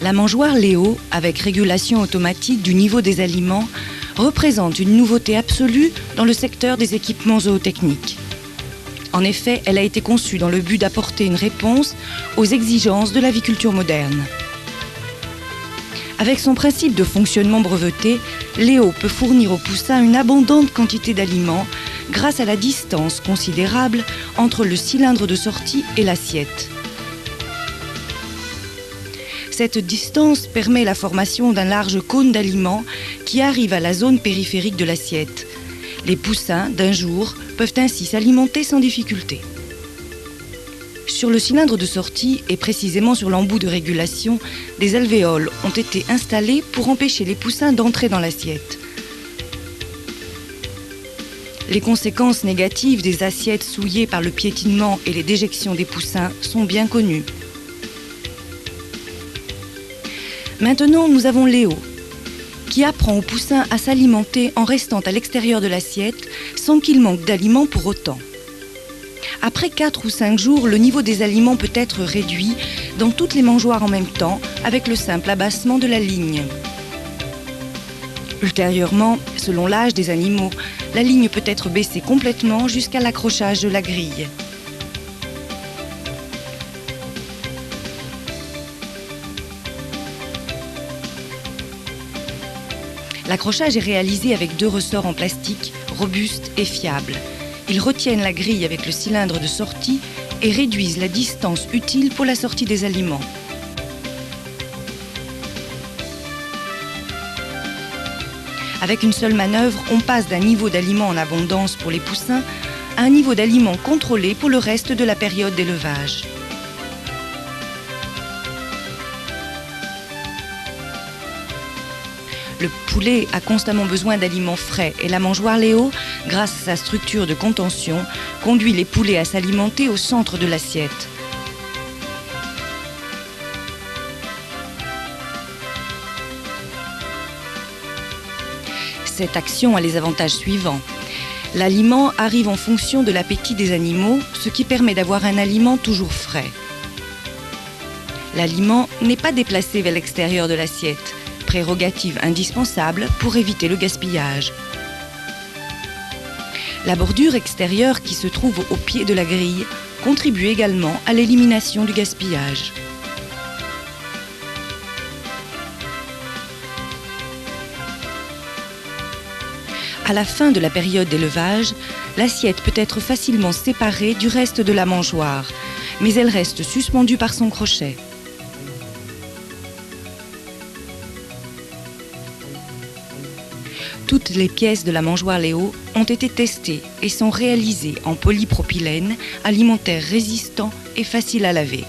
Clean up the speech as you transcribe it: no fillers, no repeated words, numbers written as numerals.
La mangeoire Léo, avec régulation automatique du niveau des aliments, représente une nouveauté absolue dans le secteur des équipements zootechniques. En effet, elle a été conçue dans le but d'apporter une réponse aux exigences de l'aviculture moderne. Avec son principe de fonctionnement breveté, Léo peut fournir aux poussins une abondante quantité d'aliments grâce à la distance considérable entre le cylindre de sortie et l'assiette. Cette distance permet la formation d'un large cône d'aliments qui arrive à la zone périphérique de l'assiette. Les poussins d'un jour peuvent ainsi s'alimenter sans difficulté. Sur le cylindre de sortie et précisément sur l'embout de régulation, des alvéoles ont été installés pour empêcher les poussins d'entrer dans l'assiette. Les conséquences négatives des assiettes souillées par le piétinement et les déjections des poussins sont bien connues. Maintenant, nous avons Léo, qui apprend aux poussins à s'alimenter en restant à l'extérieur de l'assiette sans qu'il manque d'aliments pour autant. Après 4 ou 5 jours, le niveau des aliments peut être réduit dans toutes les mangeoires en même temps avec le simple abaissement de la ligne. Ultérieurement, selon l'âge des animaux, la ligne peut être baissée complètement jusqu'à l'accrochage de la grille. L'accrochage est réalisé avec 2 ressorts en plastique, robustes et fiables. Ils retiennent la grille avec le cylindre de sortie et réduisent la distance utile pour la sortie des aliments. Avec une seule manœuvre, on passe d'un niveau d'aliments en abondance pour les poussins à un niveau d'aliments contrôlé pour le reste de la période d'élevage. Le poulet a constamment besoin d'aliments frais et la mangeoire Léo, grâce à sa structure de contention, conduit les poulets à s'alimenter au centre de l'assiette. Cette action a les avantages suivants. L'aliment arrive en fonction de l'appétit des animaux, ce qui permet d'avoir un aliment toujours frais. L'aliment n'est pas déplacé vers l'extérieur de l'assiette, prérogative indispensable pour éviter le gaspillage. La bordure extérieure qui se trouve au pied de la grille contribue également à l'élimination du gaspillage. À la fin de la période d'élevage, l'assiette peut être facilement séparée du reste de la mangeoire, mais elle reste suspendue par son crochet. Toutes les pièces de la mangeoire Léo ont été testées et sont réalisées en polypropylène, alimentaire résistant et facile à laver.